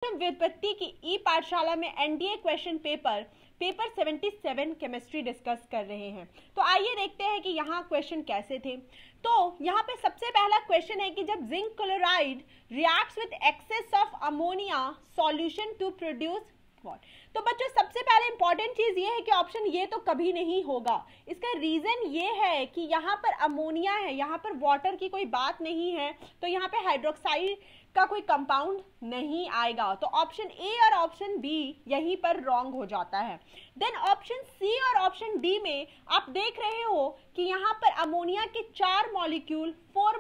व्युत्पत्ति की ई पाठशाला में NDA question paper 77 chemistry discuss कर रहे हैं। तो आइए देखते हैं कि यहाँ क्वेश्चन कैसे थे। तो यहाँ पे सबसे पहला क्वेश्चन है कि जब zinc chloride reacts with excess of ammonia solution to produce what. तो बच्चों सबसे पहले इंपॉर्टेंट चीज ये है कि ऑप्शन ये तो कभी नहीं होगा। इसका रीजन ये है कि यहाँ पर अमोनिया है, यहाँ पर वाटर की कोई बात नहीं है, तो यहाँ पे हाइड्रोक्साइड का कोई कंपाउंड नहीं आएगा। तो ऑप्शन ए और ऑप्शन बी यहीं पर रॉन्ग हो जाता है। देन ऑप्शन सी और ऑप्शन डी में आप देख रहे हो कि यहाँ पर अमोनिया के 4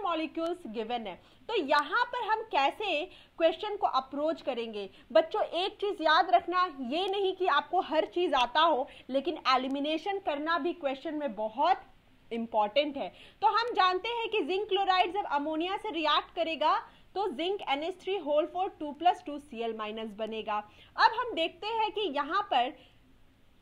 मॉलिक्यूल्स गिवन है। तो यहाँ पर हम कैसे क्वेश्चन को अप्रोच करेंगे। बच्चों एक चीज याद रखना, ये नहीं कि आपको हर चीज आता हो, लेकिन एलिमिनेशन करना भी क्वेश्चन में बहुत इंपॉर्टेंट है। तो हम जानते हैं कि जिंक क्लोराइड जब अमोनिया से रिएक्ट करेगा तो जिंक NH3 2+2 Cl- बनेगा। अब हम देखते हैं कि यहाँ पर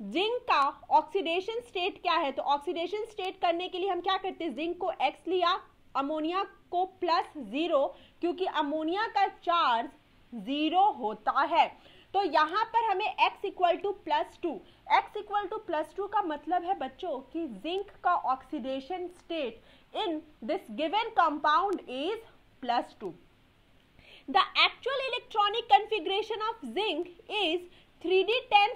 जिंक का ऑक्सीडेशन स्टेट क्या है। तो ऑक्सीडेशन स्टेट करने के लिए हम क्या करते हैं, जिंक को X लिया, अमोनिया को +0, क्योंकि अमोनिया का चार्ज 0 होता है। तो यहाँ पर हमें X = +2 का मतलब है बच्चों कि जिंक का oxidation state in this given compound is +2। The actual electronic configuration of zinc is 3d10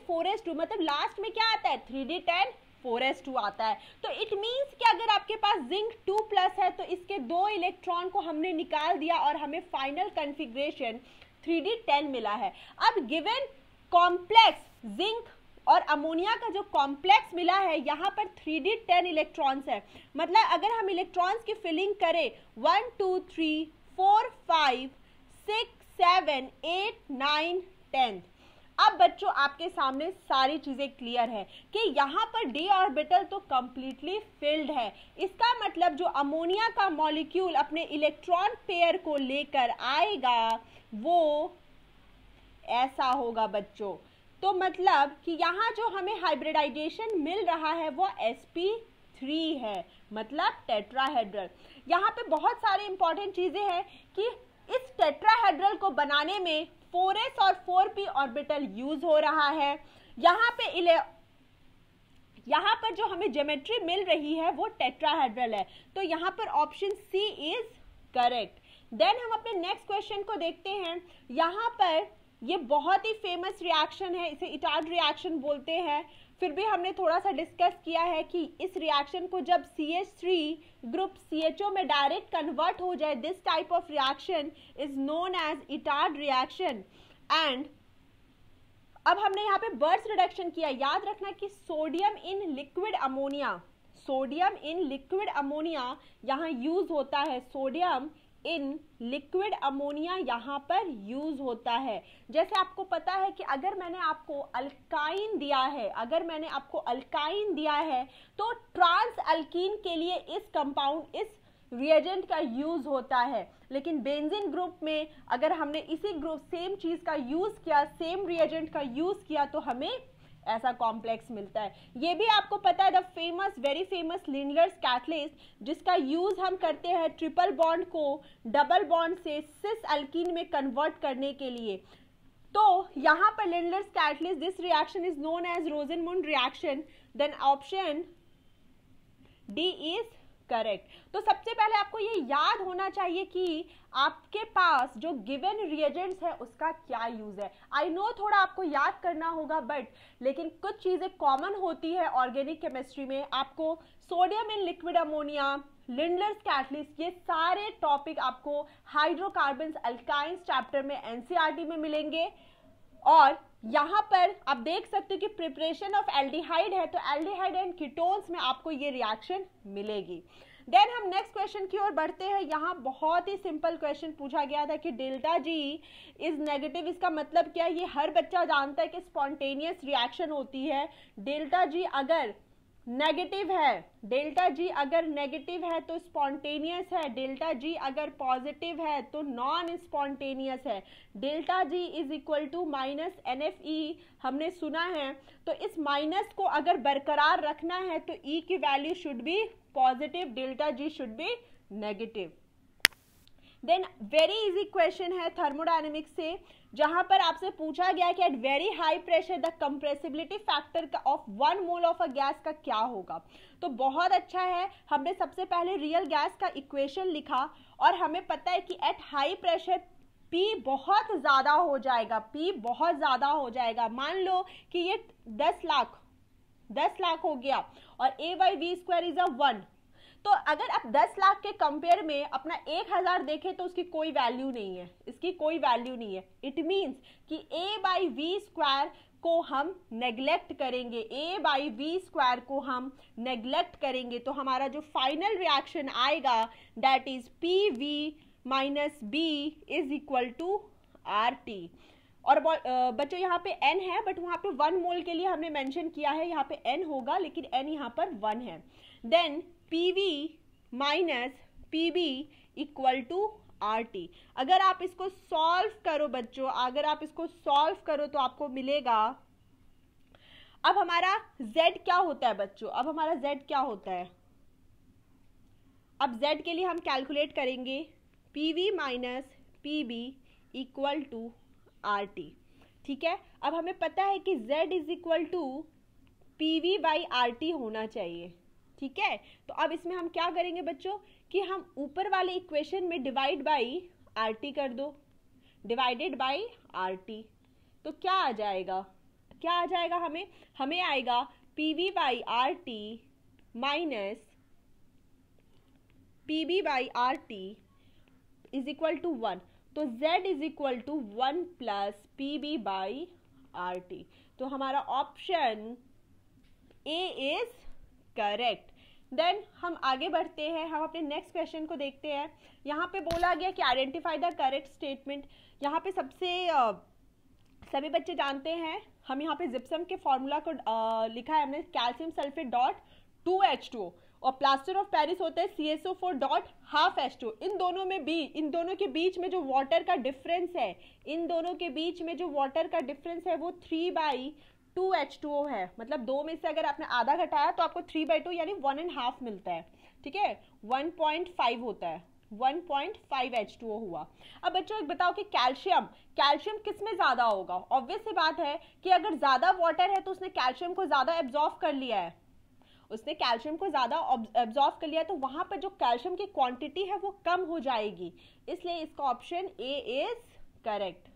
मतलब लास्ट में क्या आता है, 3d10 आता है। तो इट मीन्स कि अगर आपके पास जिंक 2+ है तो इसके 2 इलेक्ट्रॉन को हमने निकाल दिया और हमें फाइनल कॉन्फ़िगरेशन 3d10 मिला है। अब गिवन कॉम्प्लेक्स जिंक और अमोनिया का जो कॉम्प्लेक्स मिला है, यहाँ पर 3d10 इलेक्ट्रॉन्स है। मतलब अगर हम इलेक्ट्रॉन्स की फिलिंग करें 1 2 3 4 5 6 7 8 9 10। अब बच्चों आपके सामने सारी चीजें क्लियर है कि यहाँ पर d ऑर्बिटल तो कंप्लीटली फिल्ड है। इसका मतलब जो अमोनिया का मॉलिक्यूल अपने इलेक्ट्रॉन पेयर को लेकर आएगा वो ऐसा होगा बच्चों। तो मतलब कि यहाँ जो हमें हाइब्रिडाइजेशन मिल रहा है वो sp3 है, मतलब टेट्राहेड्रल। यहाँ पे बहुत सारी इंपॉर्टेंट चीजें हैं कि इस टेट्राहेड्रल को बनाने में 4s और 4p ऑर्बिटल यूज हो रहा है। यहाँ पर जो हमें ज्योमेट्री मिल रही है वो टेट्राहेड्रल है। तो यहाँ पर option C is correct. Then हम अपने नेक्स्ट क्वेश्चन को देखते हैं। यहाँ पर ये बहुत ही फेमस रिएक्शन है, इसे इटार्ड रिएक्शन बोलते हैं। फिर भी हमने थोड़ा सा डिस्कस किया है कि इस रिएक्शन को जब CH3 ग्रुप CHO में डायरेक्ट कन्वर्ट हो जाए, this type of reaction is known as Etard reaction. And अब हमने यहाँ पे बर्ड्स रिडक्शन किया। याद रखना कि सोडियम इन लिक्विड अमोनिया यहाँ यूज होता है। सोडियम इन लिक्विड अमोनिया यहाँ पर यूज होता है। जैसे आपको पता है कि अगर मैंने आपको अल्काइन दिया है तो ट्रांस अल्कीन के लिए इस रिएजेंट का यूज होता है। लेकिन बेंजीन ग्रुप में अगर हमने इसी ग्रुप सेम चीज का यूज किया, सेम रिएजेंट का यूज किया, तो हमें ऐसा कॉम्प्लेक्स मिलता है। ये भी आपको पता है the very famous Lindlar's catalyst, जिसका यूज हम करते हैं ट्रिपल बॉन्ड को डबल बॉन्ड से सिस अल्कीन में कन्वर्ट करने के लिए। तो यहाँ पर Lindlar's catalyst, this reaction is known as Rosenmund reaction. Then option D is correct. तो सबसे पहले आपको ये याद होना चाहिए कि आपके पास जो गिवन रिएजेंट्स है उसका क्या यूज है। आई नो थोड़ा आपको याद करना होगा, लेकिन कुछ चीजें कॉमन होती है ऑर्गेनिक केमिस्ट्री में। आपको sodium in liquid ammonia, Lindlar's catalyst, ये सारे टॉपिक आपको हाइड्रोकार्बन्स अल्काइंस चैप्टर में NCERT में मिलेंगे। और यहाँ पर आप देख सकते हो कि प्रिपरेशन ऑफ एल्डिहाइड है, तो एल्डिहाइड एंड कीटोन्स में आपको ये रिएक्शन मिलेगी। देन हम नेक्स्ट क्वेश्चन की ओर बढ़ते हैं। यहाँ बहुत ही सिंपल क्वेश्चन पूछा गया था कि डेल्टा जी इज नेगेटिव। इसका मतलब क्या है, ये हर बच्चा जानता है कि स्पॉन्टेनियस रिएक्शन होती है। डेल्टा जी अगर नेगेटिव है तो स्पॉन्टेनियस है, डेल्टा जी अगर पॉजिटिव है तो नॉन स्पॉन्टेनियस है। Delta G is equal to -NFE हमने सुना है। तो इस माइनस को अगर बरकरार रखना है तो E की value should be positive, delta G should be negative. Then very easy question है थर्मोडायनेमिक्स से, जहां पर आपसे पूछा गया कि at very high pressure the compressibility factor of 1 mole of a gas का क्या होगा। तो बहुत अच्छा है, हमने सबसे पहले रियल गैस का इक्वेशन लिखा और हमें पता है कि एट हाई प्रेशर P बहुत ज़्यादा हो जाएगा, P बहुत ज़्यादा हो जाएगा। मान लो कि ये 10 लाख हो गया और A/V² इज 1। तो अगर आप 10 लाख के कंपेयर में अपना 1000 देखें तो उसकी कोई वैल्यू नहीं है, इसकी कोई वैल्यू नहीं है। इट मीन्स कि A/V² को हम नेग्लेक्ट करेंगे, A/V² को हम नेग्लेक्ट करेंगे, तो हमारा जो फाइनल रिएक्शन आएगा that is PV minus B is equal to RT। और बच्चों यहाँ पे N है, बट वहाँ पे 1 मोल के लिए हमने मेंशन किया है, यहाँ पे N होगा लेकिन N यहाँ पर 1 है। Then PV minus PB equal to RT। अगर आप इसको सॉल्व करो बच्चों, अगर आप इसको सॉल्व करो तो आपको मिलेगा, अब हमारा Z क्या होता है बच्चों, अब हमारा Z क्या होता है, अब Z के लिए हम कैलकुलेट करेंगे PV minus PB equal to RT। ठीक है, अब हमें पता है कि Z is equal to PV by RT होना चाहिए। ठीक है, तो अब इसमें हम क्या करेंगे बच्चों कि हम ऊपर वाले इक्वेशन में डिवाइड बाई RT कर दो, डिवाइडेड बाई RT। तो क्या आ जाएगा, क्या आ जाएगा, हमें आएगा PV by RT minus PB by RT is equal to 1। तो Z is equal to 1 plus PB by RT। तो हमारा option A is correct. Then हम आगे बढ़ते हैं, हम अपने नेक्स्ट क्वेश्चन को देखते हैं। यहाँ पे बोला गया कि आइडेंटिफाई द करेक्ट स्टेटमेंट। यहाँ पे सभी बच्चे जानते हैं, हम यहाँ पे जिप्सम के फॉर्मूला को लिखा है हमने, कैल्शियम सल्फेट डॉट 2H2O और प्लास्टर ऑफ पेरिस होता है CSO4 डॉट हाफ H2। इन दोनों के बीच में जो वाटर का डिफरेंस है, इन दोनों के बीच में जो वाटर का डिफरेंस है वो 3/2H2O है। मतलब 2 में से अगर आपने आधा घटाया तो आपको 3/2 यानी 1.5 मिलता है। ठीक है, 1.5 होता है, 1.5 H2O हुआ। अब बच्चों एक बताओ कि कैल्शियम किस में ज्यादा होगा। ऑब्वियस सी बात है कि अगर ज्यादा वाटर है तो उसने कैल्शियम को ज्यादा एब्जॉर्व कर लिया है, उसने कैल्शियम को ज्यादा एब्जॉर्व कर लिया, तो वहां पर जो कैल्शियम की क्वांटिटी है वो कम हो जाएगी, इसलिए इसका option A is correct.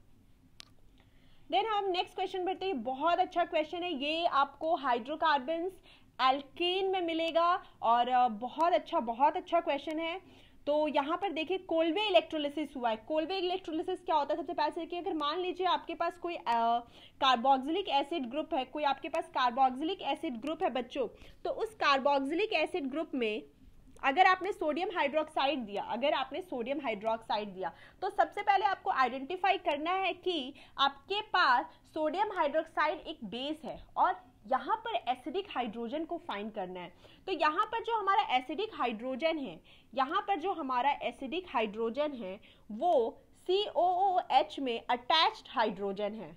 Then हम नेक्स्ट क्वेश्चन बढ़ते हैं। बहुत अच्छा क्वेश्चन है ये, आपको हाइड्रोकार्बन्स एल्केन में मिलेगा और बहुत अच्छा क्वेश्चन है। तो यहाँ पर देखिए कोल्वे इलेक्ट्रोलिसिस हुआ है। कोल्वे इलेक्ट्रोलिसिस क्या होता है, सबसे पहले देखिए, अगर मान लीजिए आपके पास कोई कार्बोक्सिलिक एसिड ग्रुप है, कोई आपके पास कार्बोक्सिलिक एसिड ग्रुप है बच्चों, तो उस कार्बोक्सिलिक एसिड ग्रुप में अगर आपने सोडियम हाइड्रोक्साइड दिया, तो सबसे पहले आपको आइडेंटिफाई करना है कि आपके पास सोडियम हाइड्रोक्साइड एक बेस है और यहाँ पर एसिडिक हाइड्रोजन को फाइंड करना है। तो यहाँ पर जो हमारा एसिडिक हाइड्रोजन है वो COOH में अटैच्ड हाइड्रोजन है।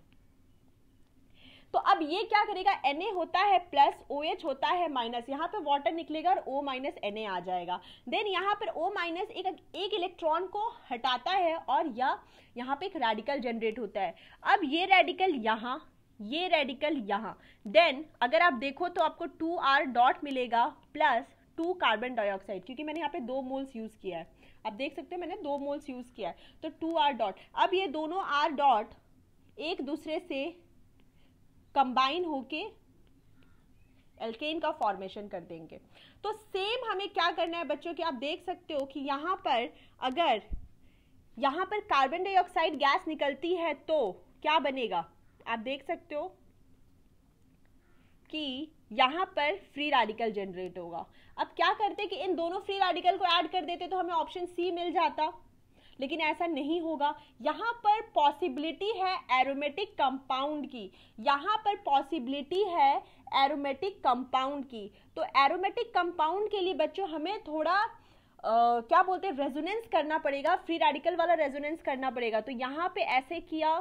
तो अब ये क्या करेगा, Na होता है प्लस, OH होता है माइनस, यहाँ पे वाटर निकलेगा और O माइनस Na आ जाएगा। देन यहाँ पर O माइनस एक इलेक्ट्रॉन को हटाता है और यहाँ पे एक रेडिकल जनरेट होता है। अब ये रेडिकल यहाँ, देन अगर आप देखो तो आपको 2R डॉट मिलेगा प्लस 2 कार्बन डाइऑक्साइड, क्योंकि मैंने यहाँ पे 2 मोल्स यूज किया है, आप देख सकते हो मैंने 2 मोल्स यूज किया है, तो 2R डॉट। अब ये दोनों R डॉट एक दूसरे से कंबाइन होके एल्केन का फॉर्मेशन कर देंगे। तो सेम हमें क्या करना है बच्चों कि आप देख सकते हो कि यहाँ पर अगर यहाँ पर कार्बन डाइऑक्साइड गैस निकलती है तो क्या बनेगा, आप देख सकते हो कि यहाँ पर फ्री रेडिकल जनरेट होगा। अब क्या करते कि इन दोनों फ्री रेडिकल को ऐड कर देते तो हमें ऑप्शन सी मिल जाता, लेकिन ऐसा नहीं होगा। यहाँ पर पॉसिबिलिटी है एरोमेटिक कंपाउंड की, तो एरोमेटिक कंपाउंड के लिए बच्चों हमें थोड़ा क्या बोलते हैं, रेजोनेंस करना पड़ेगा, फ्री रेडिकल वाला रेजोनेंस करना पड़ेगा। तो यहाँ पे ऐसे किया,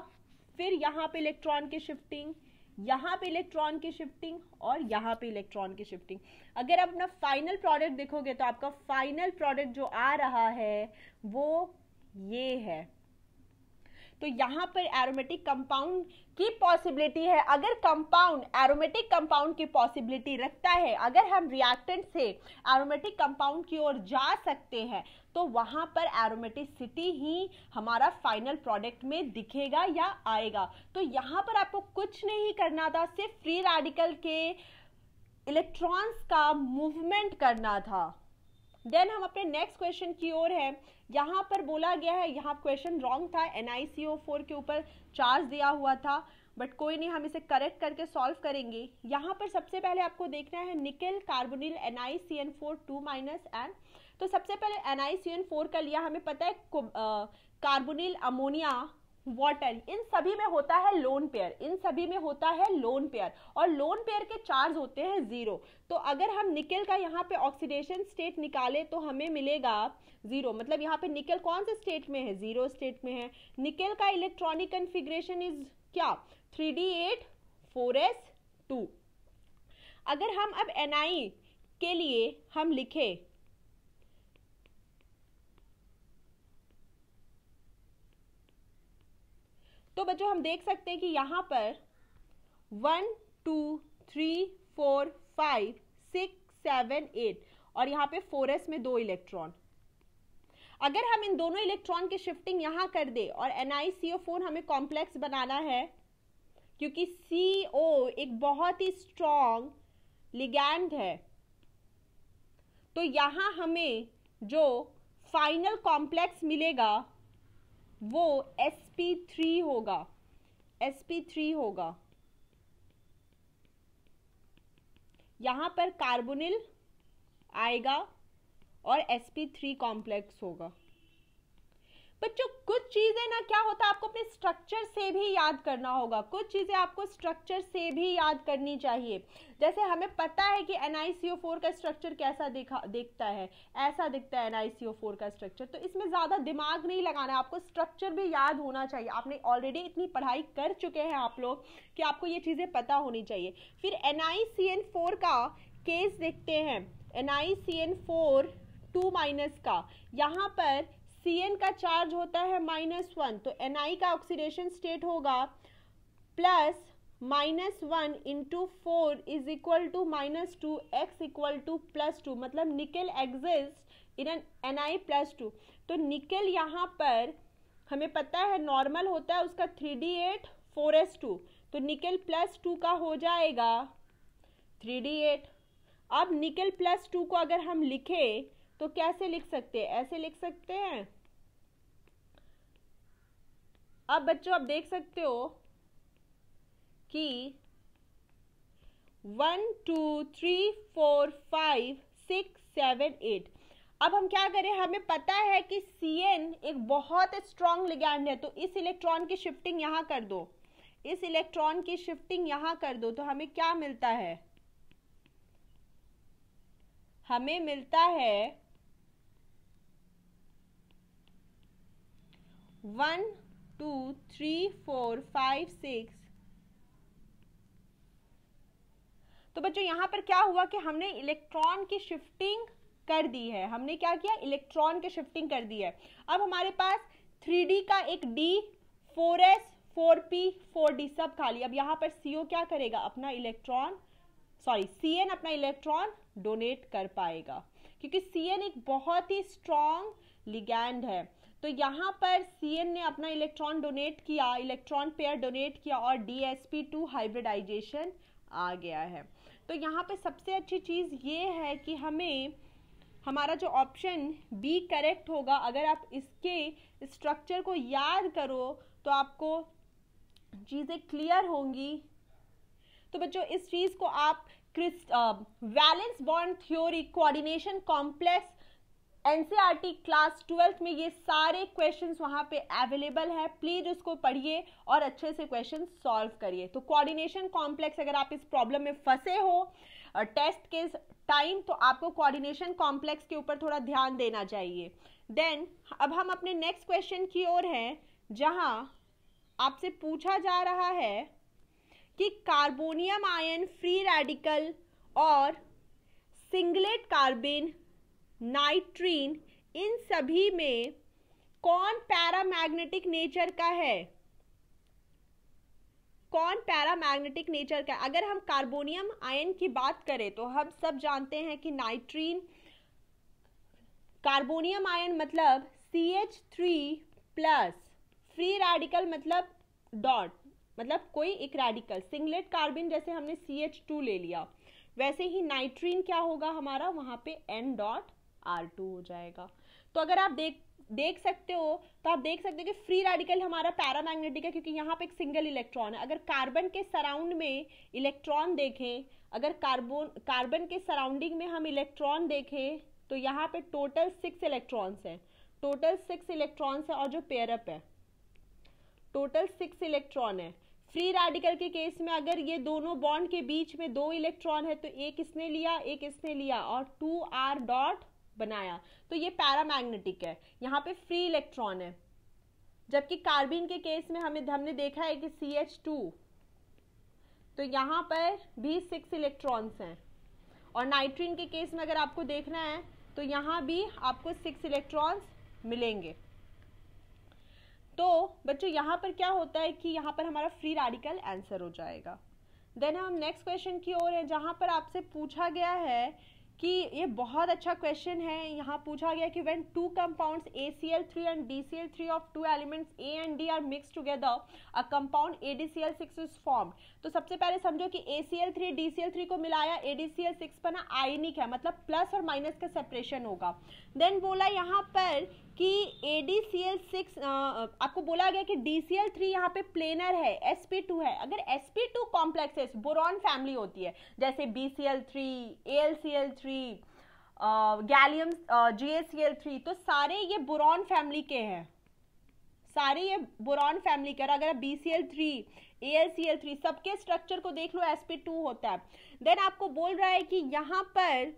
फिर यहाँ पे इलेक्ट्रॉन की शिफ्टिंग, यहाँ पे इलेक्ट्रॉन की शिफ्टिंग और यहाँ पे इलेक्ट्रॉन की शिफ्टिंग। अगर आप अपना फाइनल प्रोडक्ट देखोगे तो आपका फाइनल प्रोडक्ट जो आ रहा है वो ये है। तो यहाँ पर एरोमेटिक कंपाउंड की पॉसिबिलिटी है। अगर कंपाउंड एरोमेटिक कंपाउंड की पॉसिबिलिटी रखता है, अगर हम रिएक्टेंट से एरोमेटिक कंपाउंड की ओर जा सकते हैं, तो वहां पर एरोमेटिसिटी ही हमारा फाइनल प्रोडक्ट में दिखेगा या आएगा। तो यहाँ पर आपको कुछ नहीं करना था, सिर्फ फ्री रेडिकल के इलेक्ट्रॉन्स का मूवमेंट करना था। देन हम अपने नेक्स्ट क्वेश्चन की ओर है। यहाँ पर बोला गया है, यहाँ क्वेश्चन रॉन्ग था, NiCO4 के ऊपर चार्ज दिया हुआ था, बट कोई नहीं, हम इसे करेक्ट करके सॉल्व करेंगे। यहाँ पर सबसे पहले आपको देखना है निकेल कार्बोनिल NiCN4 2- N। तो सबसे पहले NiCN4 का लिया, हमें पता है कार्बोनिल अमोनिया वाटर, इन सभी में होता है लोन पेयर, इन सभी में होता है लोन पेयर, और लोन पेयर के चार्ज होते हैं 0। तो अगर हम निकेल का यहाँ पे ऑक्सीडेशन स्टेट निकाले तो हमें मिलेगा 0, मतलब यहाँ पे निकेल कौन से स्टेट में है, 0 स्टेट में है। निकेल का इलेक्ट्रॉनिक कन्फिग्रेशन इज क्या, 3d8 4s2। अगर हम अब Na के लिए हम लिखे तो बच्चों हम देख सकते हैं कि यहाँ पर 1 2 3 4 5 6 7 8 और यहाँ पे 4s में 2 इलेक्ट्रॉन। अगर हम इन दोनों इलेक्ट्रॉन की शिफ्टिंग यहाँ कर दे, और NiCO4 हमें कॉम्प्लेक्स बनाना है क्योंकि CO एक बहुत ही स्ट्रॉन्ग लिगैंड है, तो यहाँ हमें जो फाइनल कॉम्प्लेक्स मिलेगा वो sp3 होगा, sp3 होगा। यहां पर कार्बोनिल आएगा और sp3 कॉम्प्लेक्स होगा। बच्चों कुछ चीजें ना क्या होता है, आपको अपने स्ट्रक्चर से भी याद करना होगा, कुछ चीजें आपको स्ट्रक्चर से भी याद करनी चाहिए। जैसे हमें पता है कि NiCO4 का स्ट्रक्चर कैसा दिखता है, ऐसा दिखता है NiCO4 का स्ट्रक्चर, तो इसमें ज्यादा दिमाग नहीं लगाना है, आपको स्ट्रक्चर भी याद होना चाहिए। आपने ऑलरेडी इतनी पढ़ाई कर चुके हैं आप लोग कि आपको ये चीजें पता होनी चाहिए। फिर NiCN4 का केस देखते हैं, NiCN4 2- का, यहाँ पर Cn का चार्ज होता है -1, तो Na का ऑक्सीडेशन स्टेट होगा +-1 into 4 is equal to -2, x equal to +2, मतलब निकेल एग्जिस्ट इन Na+2। तो निकेल यहाँ पर हमें पता है नॉर्मल होता है उसका 3d8 4s2, तो निकेल +2 का हो जाएगा 3d8। अब निकेल +2 को अगर हम लिखे तो कैसे लिख सकते हैं, ऐसे लिख सकते हैं। अब बच्चों आप देख सकते हो कि 1 2 3 4 5 6 7 8। अब हम क्या करें, हमें पता है कि Cn एक बहुत स्ट्रॉन्ग लिगैंड है, तो इस इलेक्ट्रॉन की शिफ्टिंग यहां कर दो, इस इलेक्ट्रॉन की शिफ्टिंग यहां कर दो, तो हमें क्या मिलता है, हमें मिलता है 1 2 3 4 5 6। तो बच्चों यहां पर क्या हुआ कि हमने इलेक्ट्रॉन की शिफ्टिंग कर दी है, हमने क्या किया, इलेक्ट्रॉन की शिफ्टिंग कर दी है। अब हमारे पास 3d का एक d, 4s 4p 4d सब खाली। अब यहां पर CO क्या करेगा, अपना इलेक्ट्रॉन Cn अपना इलेक्ट्रॉन डोनेट कर पाएगा, क्योंकि Cn एक बहुत ही स्ट्रॉन्ग लिगैंड है। तो यहाँ पर Cn ने अपना इलेक्ट्रॉन डोनेट किया, इलेक्ट्रॉन पेयर डोनेट किया, और dsp2 हाइब्रिडाइजेशन आ गया है। तो यहाँ पे सबसे अच्छी चीज़ ये है कि हमें हमारा जो ऑप्शन बी करेक्ट होगा। अगर आप इसके स्ट्रक्चर को याद करो तो आपको चीज़ें क्लियर होंगी। तो बच्चों इस चीज़ को आप valence bond theory, coordination complex, NCERT class 12th में ये सारे क्वेश्चंस वहां पे अवेलेबल है, प्लीज उसको पढ़िए और अच्छे से क्वेश्चन सॉल्व करिए। तो कोऑर्डिनेशन कॉम्प्लेक्स, अगर आप इस प्रॉब्लम में फंसे हो टेस्ट के टाइम, तो आपको कोऑर्डिनेशन कॉम्प्लेक्स के ऊपर थोड़ा ध्यान देना चाहिए। देन अब हम अपने नेक्स्ट क्वेश्चन की ओर हैं, जहां आपसे पूछा जा रहा है कि कार्बोनियम आयन फ्री रेडिकल और सिंगलेट कार्बन, नाइट्रीन, इन सभी में कौन पैरामैग्नेटिक नेचर का है? कौन पैरामैग्नेटिक नेचर का? अगर हम कार्बोनियम आयन की बात करें तो हम सब जानते हैं कि नाइट्रीन, कार्बोनियम आयन मतलब CH3 प्लस, फ्री रेडिकल मतलब डॉट, मतलब कोई एक रेडिकल, सिंगलेट कार्बन जैसे हमने CH2 ले लिया, वैसे ही नाइट्रीन क्या होगा हमारा, वहां पे N.R2 हो जाएगा। तो अगर आप देख सकते हो, तो आप देख सकते हो कि फ्री रेडिकल हमारा पैरामैग्नेटिक है क्योंकि यहाँ पे एक सिंगल इलेक्ट्रॉन है। अगर कार्बन के सराउंड में इलेक्ट्रॉन देखें, अगर कार्बन के सराउंडिंग में हम इलेक्ट्रॉन देखें तो यहाँ पे टोटल 6 इलेक्ट्रॉन्स हैं, टोटल 6 इलेक्ट्रॉन्स है, और जो पेयरअप है टोटल 6 इलेक्ट्रॉन है। फ्री रेडिकल के केस में अगर ये दोनों बॉन्ड के बीच में 2 इलेक्ट्रॉन है तो एक इसने लिया एक इसने लिया और 2r डॉट बनाया, तो ये पैरामैग्नेटिक है, यहाँ पे फ्री इलेक्ट्रॉन है। जबकि कार्बन के केस में हमने देखा है कि CH2, तो यहाँ पर भी 6 इलेक्ट्रॉन्स हैं, और नाइट्रीन के केस में अगर आपको देखना है तो यहाँ भी आपको 6 इलेक्ट्रॉन्स मिलेंगे। तो बच्चों यहाँ पर क्या होता है कि यहाँ पर हमारा फ्री रेडिकल आंसर हो जाएगा। देन हम नेक्स्ट क्वेश्चन की ओर है, जहाँ पर आपसे पूछा गया है कि ये बहुत अच्छा क्वेश्चन है। यहाँ पूछा गया कि when two compounds ACl3 and DCl3 of two elements A and D are mixed together, a compound ADCl6 is formed। तो सबसे पहले समझो कि ACl3 DCl3 को मिलाया, ADCl6 बना, आयनिक है, मतलब प्लस और माइनस का सेपरेशन होगा। देन बोला यहाँ पर कि ADCl6, आपको बोला गया कि DCl3 यहाँ पे प्लेनर है, sp2 है। अगर sp2 कॉम्प्लेक्सेस बोरॉन फैमिली होती है, जैसे BCl3, AlCl3, गैलियम, GaCl3, तो सारे ये बोरॉन फैमिली के हैं, सारे ये बोरॉन फैमिली के। अगर BCl3, AlCl3 सबके स्ट्रक्चर को देख लो, sp2 होता है। देन आपको बोल रहा है कि यहाँ पर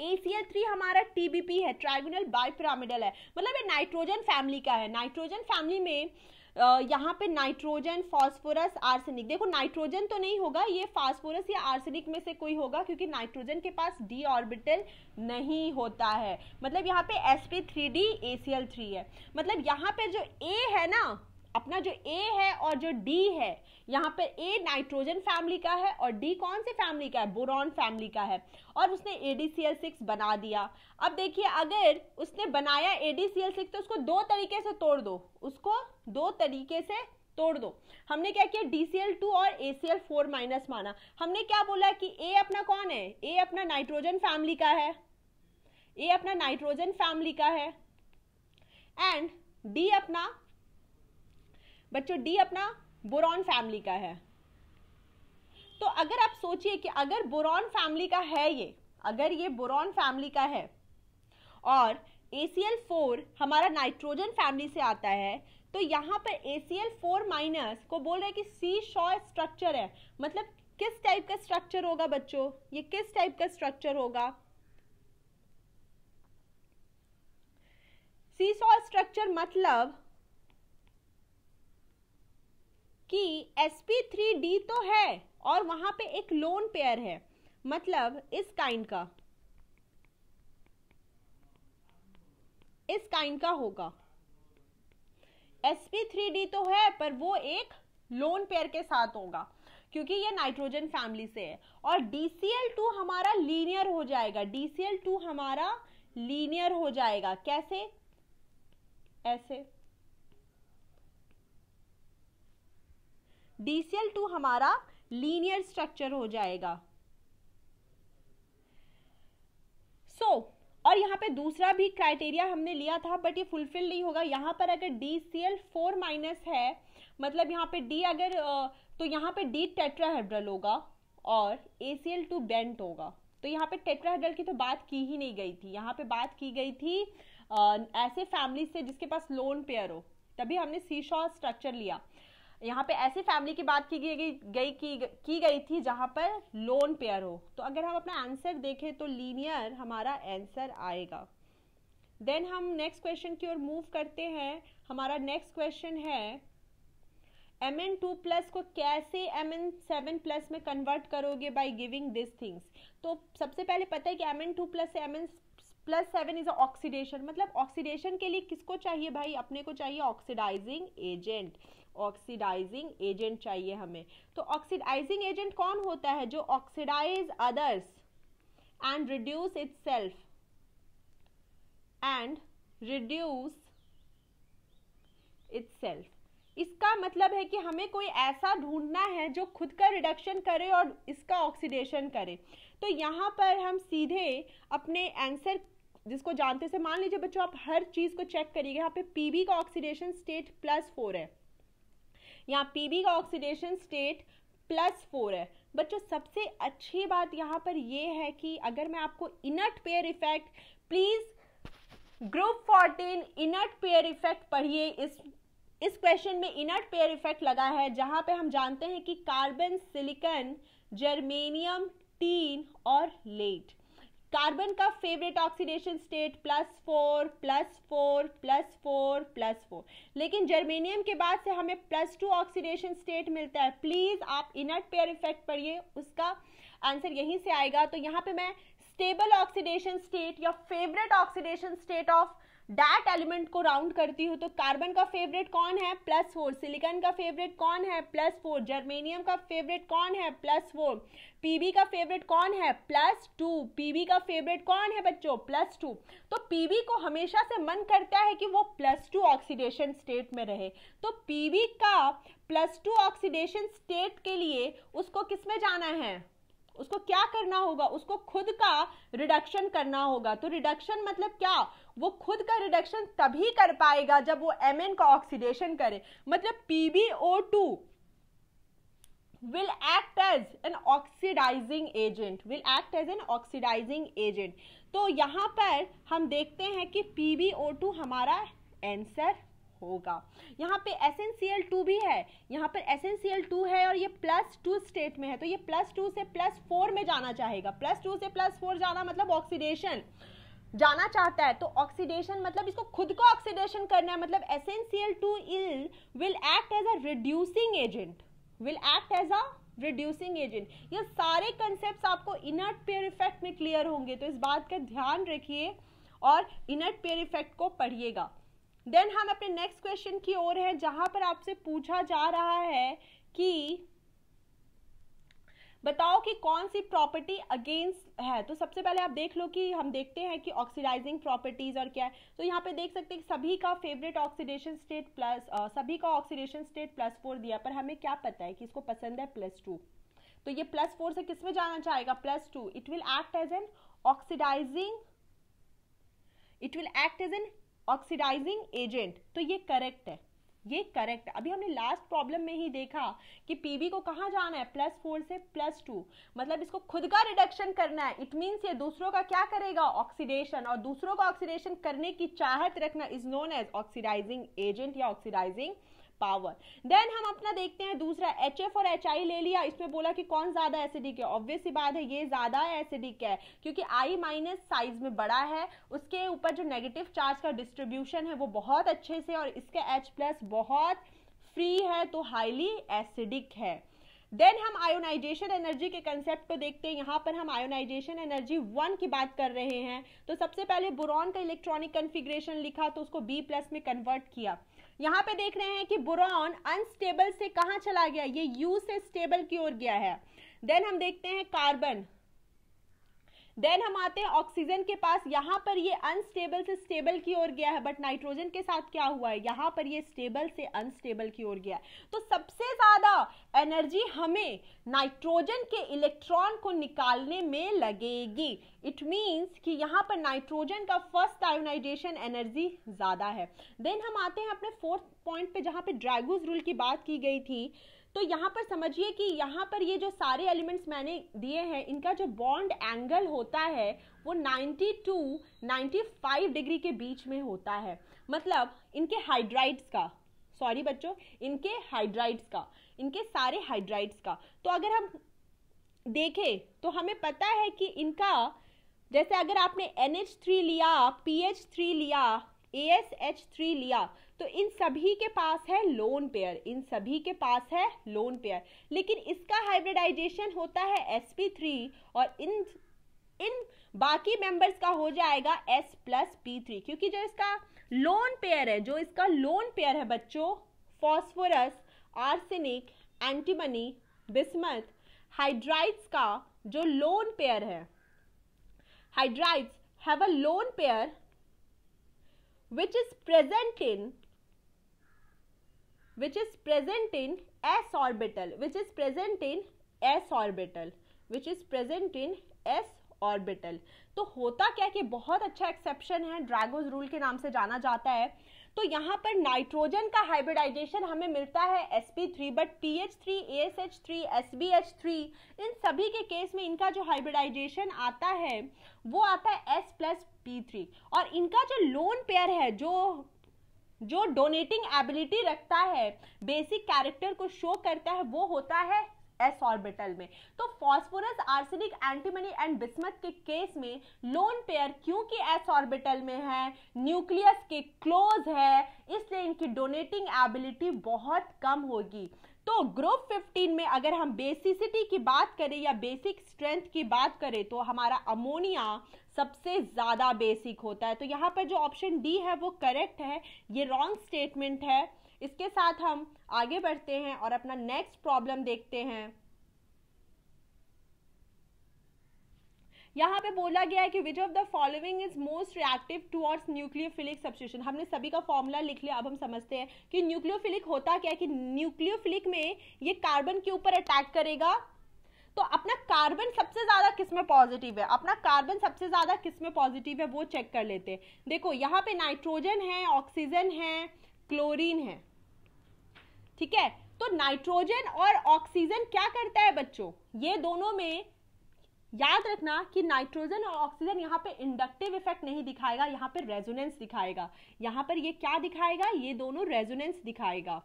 ACl3 हमारा TBP है, ट्राइगोनल बाइपिरामिडल है, मतलब ये नाइट्रोजन फैमिली का है। नाइट्रोजन फैमिली में यहाँ पे नाइट्रोजन, फास्फोरस, आर्सेनिक, देखो नाइट्रोजन तो नहीं होगा, ये फास्फोरस या आर्सेनिक में से कोई होगा, क्योंकि नाइट्रोजन के पास d ऑर्बिटल नहीं होता है। मतलब यहाँ पे sp3d ACl3 है। मतलब यहाँ पे जो A है ना, अपना जो A है और जो D है, यहाँ पर A नाइट्रोजन फैमिली का है और D कौन से फैमिली का है, बोरॉन फैमिली का है, और उसने ADCl6 बना दिया। अब देखिए अगर उसने बनाया ADCl6 तो उसको दो तरीके से तोड़ दो, उसको दो तरीके से तोड़ दो। हमने क्या किया, DCl2 और ACl4 माइनस माना। हमने क्या बोला कि A अपना कौन है, A अपना नाइट्रोजन फैमिली का है, A अपना नाइट्रोजन फैमिली का है, एंड D अपना, बच्चों D अपना बोरॉन फैमिली का है। तो अगर आप सोचिए कि अगर बोरॉन फैमिली का है ये, अगर ये बोरॉन फैमिली का है और ACl4 हमारा नाइट्रोजन फैमिली से आता है, तो यहाँ पर ACl4 माइनस को बोल रहे हैं कि सीशॉ स्ट्रक्चर है। मतलब किस टाइप का स्ट्रक्चर होगा बच्चों, ये किस टाइप का स्ट्रक्चर होगा, सीशॉ स्ट्रक्चर मतलब कि sp3d तो है और वहां पे एक लोन पेयर है, मतलब इस काइंड का होगा। sp3d तो है पर वो एक लोन पेयर के साथ होगा क्योंकि ये नाइट्रोजन फैमिली से है। और DCl2 हमारा लीनियर हो जाएगा, DCl2 हमारा लीनियर हो जाएगा, कैसे, ऐसे। DCl2 हमारा लीनियर स्ट्रक्चर हो जाएगा। और यहाँ पे दूसरा भी क्राइटेरिया हमने लिया था बट ये फुलफिल नहीं होगा। यहाँ पर अगर DCl4 माइनस है, मतलब यहाँ पे D अगर, तो यहाँ पे D टेट्राहेड्रल होगा और ACl2 बेंट होगा। तो यहाँ पे टेट्राहेड्रल की तो बात की ही नहीं गई थी, यहाँ पे बात की गई थी ऐसे फैमिली से जिसके पास लोन पेयर हो, तभी हमने सीशॉ स्ट्रक्चर लिया। यहाँ पे ऐसे फैमिली की बात की गई थी जहां पर लोन पेयर हो। तो अगर हम अपना आंसर देखें तो लीनियर हमारा आंसर आएगा। देन हम नेक्स्ट क्वेश्चन की ओर मूव करते हैं। हमारा नेक्स्ट क्वेश्चन है Mn2 प्लस को कैसे Mn7 प्लस में कन्वर्ट करोगे बाय गिविंग दिस थिंग्स। तो सबसे पहले पता है कि Mn2 प्लस से Mn +7 इज ऑक्सीडेशन, मतलब ऑक्सीडेशन के लिए किसको चाहिए भाई, अपने को चाहिए ऑक्सीडाइजिंग एजेंट, ऑक्सीडाइजिंग एजेंट चाहिए हमें। तो ऑक्सीडाइजिंग एजेंट कौन होता है, जो oxidise others and reduce itself and reduce itself. इसका मतलब है कि हमें कोई ऐसा ढूंढना है जो खुद का रिडक्शन करे और इसका ऑक्सीडेशन करे। तो यहाँ पर हम सीधे अपने आंसर जिसको जानते से, मान लीजिए बच्चों आप हर चीज को चेक करिएगा, यहाँ पे पीबी का ऑक्सीडेशन स्टेट +4 है, यहाँ पीबी का ऑक्सीडेशन स्टेट +4 है। बच्चों सबसे अच्छी बात यहाँ पर ये है कि अगर मैं आपको inert pair effect, please group 14 inert pair effect पढ़िए। इस क्वेश्चन में इनर्ट पेयर इफेक्ट लगा है, जहां पे हम जानते हैं कि कार्बन, सिलिकॉन, जर्मेनियम, टीन और लेड। कार्बन का फेवरेट ऑक्सीडेशन स्टेट +4 +4 +4 +4, लेकिन जर्मेनियम के बाद से हमें +2 ऑक्सीडेशन स्टेट मिलता है। प्लीज आप इनर्ट पेयर इफेक्ट पढ़िए, उसका आंसर यहीं से आएगा। तो यहाँ पे मैं स्टेबल ऑक्सीडेशन स्टेट या favourite oxidation state of that element को राउंड करती हूँ। तो कार्बन का फेवरेट कौन है, +4, सिलिकॉन का फेवरेट कौन है, +4, जर्मेनियम का फेवरेट कौन है, +4, पीबी का फेवरेट कौन है, +2, पीबी का फेवरेट कौन है बच्चों, +2। तो पीबी को हमेशा से मन करता है कि वो +2 ऑक्सीडेशन स्टेट में रहे। तो पीबी का +2 ऑक्सीडेशन स्टेट के लिए उसको किस में जाना है, उसको क्या करना होगा, उसको खुद का रिडक्शन करना होगा। तो रिडक्शन मतलब क्या, वो खुद का रिडक्शन तभी कर पाएगा जब वो Mn का ऑक्सीडेशन करे। मतलब PbO2 will act as an oxidizing agent, will act as an oxidizing agent। तो यहाँ पर हम देखते हैं कि PbO2 हमारा आंसर होगा। यहाँ पे SnCl2 भी है, यहाँ पर SnCl2 है और ये +2 स्टेट में है, तो ये +2 से +4 में जाना चाहेगा। +2 से +4 जाना मतलब ऑक्सीडेशन जाना चाहता है। तो ऑक्सीडेशन मतलब इसको खुद को ऑक्सीडेशन करना है, मतलब SnCl2 will act as a reducing agent, will act as a reducing agent। ये सारे कंसेप्ट्स आपको इनर्ट पेयर इफेक्ट में क्लियर होंगे, तो इस बात का ध्यान रखिए और इनर्ट पेयर इफेक्ट को पढ़िएगा। देन हम अपने नेक्स्ट क्वेश्चन की ओर है, जहां पर आपसे पूछा जा रहा है कि बताओ कि कौन सी प्रॉपर्टी अगेंस्ट है। तो सबसे पहले आप देख लो कि हम देखते हैं कि ऑक्सीडाइजिंग प्रॉपर्टीज और क्या है। तो यहाँ पे देख सकते हैं कि सभी का फेवरेट ऑक्सीडेशन स्टेट सभी का ऑक्सीडेशन स्टेट +4 दिया, पर हमें क्या पता है कि इसको पसंद है +2। तो ये +4 से किस में जाना चाहेगा, +2। It will act as an oxidising, it will act as an oxidising agent. तो ये करेक्ट है, ये करेक्ट है। अभी हमने लास्ट प्रॉब्लम में ही देखा कि पीबी को कहाँ जाना है, +4 से +2, मतलब इसको खुद का रिडक्शन करना है। इट मीन्स ये दूसरों का क्या करेगा, ऑक्सीडेशन, और दूसरों का ऑक्सीडेशन करने की चाहत रखना is known as oxidising agent या ऑक्सीडाइजिंग पावर। देन हम अपना देखते हैं दूसरा, HF और HI ले लिया। इसमें बोला कि कौन ज्यादा एसिडिक है, ऑब्वियस सी बात है ये ज्यादा एसिडिक है, क्योंकि I- साइज में बड़ा है, उसके ऊपर जो नेगेटिव चार्ज का डिस्ट्रीब्यूशन है वो बहुत अच्छे से, और इसके H+ बहुत फ्री है, तो हाईली एसिडिक है। देन हम आयोनाइजेशन एनर्जी के कंसेप्ट को देखते हैं। यहाँ पर हम आयोनाइजेशन एनर्जी 1 की बात कर रहे हैं। तो सबसे पहले बोरॉन का इलेक्ट्रॉनिक कन्फिग्रेशन लिखा, तो उसको B+ में कन्वर्ट किया। यहाँ पे देख रहे हैं कि बोरॉन अनस्टेबल से कहाँ चला गया, ये U से स्टेबल की ओर गया है। देन हम देखते हैं कार्बन, देन हम आते हैं ऑक्सीजन के पास, यहाँ पर ये अनस्टेबल से स्टेबल की ओर गया है, बट नाइट्रोजन के साथ क्या हुआ है, यहाँ पर ये स्टेबल से अनस्टेबल की ओर गया है। तो सबसे ज्यादा एनर्जी हमें नाइट्रोजन के इलेक्ट्रॉन को निकालने में लगेगी। इट मींस कि यहाँ पर नाइट्रोजन का फर्स्ट आयोनाइजेशन एनर्जी ज्यादा है। देन हम आते हैं अपने 4th पॉइंट पे, जहाँ पे ड्रैगूज रूल की बात की गई थी। तो यहाँ पर समझिए कि यहाँ पर ये जो सारे एलिमेंट्स मैंने दिए हैं, इनका जो बॉन्ड एंगल होता है वो 90 to 95 डिग्री के बीच में होता है। मतलब इनके हाइड्राइड्स का, सॉरी बच्चों, इनके हाइड्राइड्स का, इनके सारे हाइड्राइड्स का। तो अगर हम देखें तो हमें पता है कि इनका, जैसे अगर आपने NH3 लिया, PH3 लिया, ASH3 लिया, तो इन सभी के पास है लोन पेयर, इन सभी के पास है लोन पेयर। लेकिन इसका हाइब्रिडाइजेशन होता है sp3, और इन बाकी मेंबर्स का हो जाएगा S+P3, क्योंकि जो इसका लोन पेयर है बच्चों, phosphorus, arsenic, antimony, bismuth, hydrides का जो लोन पेयर है, hydrides have a lone pair which is present in s orbital, तो होता क्या कि बहुत अच्छा एक्सेप्शन है, ड्रैगोस रूल के नाम से जाना जाता है। तो यहाँ पर नाइट्रोजन का हाइब्रिडाइजेशन हमें मिलता है sp3, but pH3, ASH3, SbH3 इन सभी के केस में इनका जो हाइब्रिडाइजेशन आता है वो आता है S+P3, और इनका जो लोन पेयर है जो डोनेटिंग एबिलिटी रखता है, बेसिक कैरेक्टर को शो करता है, वो होता है s ऑर्बिटल में। तो phosphorus, arsenic, antimony and bismuth के केस में लोन पेयर क्योंकि s ऑर्बिटल में है, न्यूक्लियस के क्लोज है, इसलिए इनकी डोनेटिंग एबिलिटी बहुत कम होगी। तो ग्रुप 15 में अगर हम बेसिसिटी की बात करें या बेसिक स्ट्रेंथ की बात करें तो हमारा अमोनिया सबसे ज्यादा बेसिक होता है। तो यहाँ पर जो ऑप्शन डी है वो करेक्ट है, ये रॉन्ग स्टेटमेंट है। इसके साथ हम आगे बढ़ते हैं और अपना नेक्स्ट प्रॉब्लम देखते हैं। यहाँ पे बोला गया है कि which of the following is most reactive towards nucleophilic substitution. हमने सभी का फॉर्मूला लिख लिया, अब हम समझते हैं कि न्यूक्लियोफिलिक होता क्या है। कि न्यूक्लियोफिलिक में ये कार्बन के ऊपर अटैक करेगा, तो अपना कार्बन सबसे ज्यादा किसमें पॉजिटिव है, अपना कार्बन सबसे ज्यादा किसमें पॉजिटिव है वो चेक कर लेते हैं। देखो यहाँ पे नाइट्रोजन है, ऑक्सीजन है, क्लोरीन है, ठीक है। तो नाइट्रोजन और ऑक्सीजन क्या करता है बच्चों, ये दोनों में याद रखना कि नाइट्रोजन और ऑक्सीजन यहाँ पे इंडक्टिव इफेक्ट नहीं दिखाएगा, यहाँ पे रेजोनेंस दिखाएगा। यहाँ पर ये क्या दिखाएगा, ये दोनों रेजोनेंस दिखाएगा।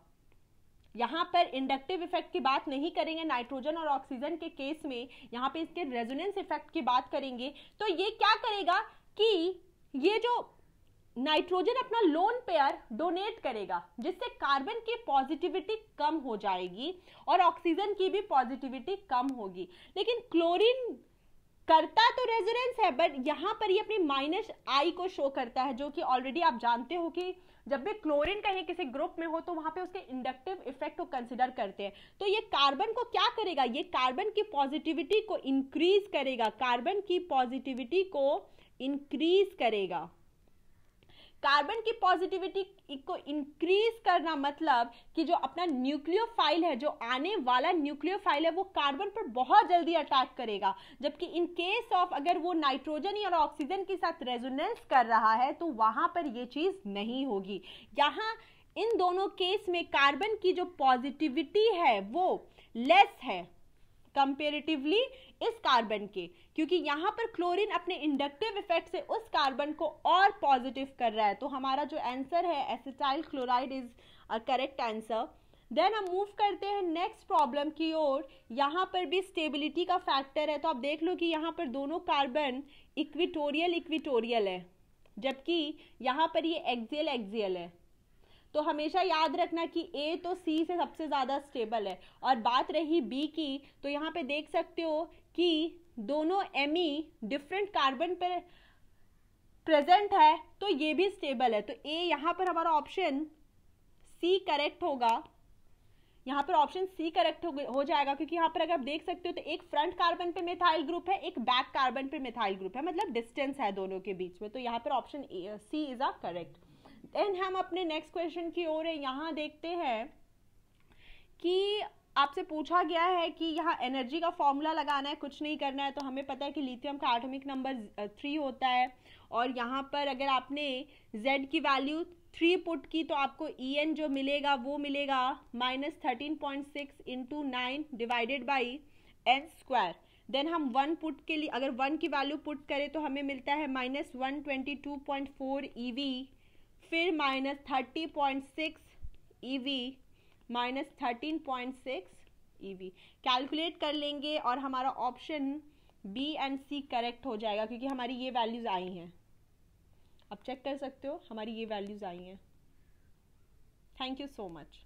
यहाँ पर इंडक्टिव इफेक्ट की बात नहीं करेंगे नाइट्रोजन और ऑक्सीजन के केस में, यहाँ पे इसके रेजोनेंस इफेक्ट की बात करेंगे। तो ये क्या करेगा कि ये जो नाइट्रोजन अपना लोन पेयर डोनेट करेगा, जिससे कार्बन की पॉजिटिविटी कम हो जाएगी और ऑक्सीजन की भी पॉजिटिविटी कम होगी। लेकिन क्लोरीन करता तो रेजोनेंस है, बट यहाँ पर ये अपनी -I को शो करता है, जो कि ऑलरेडी आप जानते हो कि जब भी क्लोरीन कहीं किसी ग्रुप में हो तो वहां पे उसके इंडक्टिव इफेक्ट को कंसिडर करते हैं। तो ये कार्बन को क्या करेगा, ये कार्बन की पॉजिटिविटी को इंक्रीज करेगा, कार्बन की पॉजिटिविटी को इंक्रीज करेगा। कार्बन की पॉजिटिविटी को इंक्रीज करना मतलब कि जो अपना न्यूक्लियोफाइल है, जो आने वाला न्यूक्लियोफाइल है, वो कार्बन पर बहुत जल्दी अटैक करेगा। जबकि इन केस ऑफ अगर वो नाइट्रोजन या ऑक्सीजन के साथ रेजोनेंस कर रहा है तो वहां पर ये चीज नहीं होगी। यहाँ इन दोनों केस में कार्बन की जो पॉजिटिविटी है वो लेस है कंपेरेटिवली इस कार्बन के, क्योंकि यहाँ पर क्लोरीन अपने इंडक्टिव इफेक्ट से उस कार्बन को और पॉजिटिव कर रहा है। तो हमारा जो आंसर है acetyl chloride is a correct answer. Then हम मूव करते हैं नेक्स्ट प्रॉब्लम की ओर। यहाँ पर भी स्टेबिलिटी का फैक्टर है, तो आप देख लो कि यहाँ पर दोनों कार्बन इक्विटोरियल है, जबकि यहाँ पर ये एक्सियल है। तो हमेशा याद रखना कि A तो C से सबसे ज्यादा स्टेबल है। और बात रही B की, तो यहाँ पे देख सकते हो कि दोनों Me डिफरेंट कार्बन पर प्रेजेंट है, तो ये भी स्टेबल है। तो A यहाँ पर हमारा ऑप्शन C करेक्ट होगा, यहाँ पर ऑप्शन C करेक्ट हो जाएगा, क्योंकि यहाँ पर अगर आप देख सकते हो तो एक फ्रंट कार्बन पे मिथाइल ग्रुप है, एक बैक कार्बन पे मिथाइल ग्रुप है, मतलब डिस्टेंस है दोनों के बीच में। तो यहाँ पर option C is a correct. Then हम अपने नेक्स्ट क्वेश्चन की ओर है। यहाँ देखते हैं कि आपसे पूछा गया है कि यहाँ एनर्जी का फॉर्मूला लगाना है, कुछ नहीं करना है। तो हमें पता है कि लिथियम का एटॉमिक नंबर 3 होता है, और यहाँ पर अगर आपने Z की वैल्यू 3 पुट की तो आपको En जो मिलेगा वो मिलेगा -13.6 × 9 डिवाइडेड बाई n²। देन हम 1 पुट के लिए अगर 1 की वैल्यू पुट करें तो हमें मिलता है -122.4 EV, फिर -30.6 EV, -13.6 EV कैलकुलेट कर लेंगे और हमारा option B and C correct हो जाएगा, क्योंकि हमारी ये वैल्यूज आई हैं। अब चेक कर सकते हो हमारी ये वैल्यूज आई हैं। Thank you so much.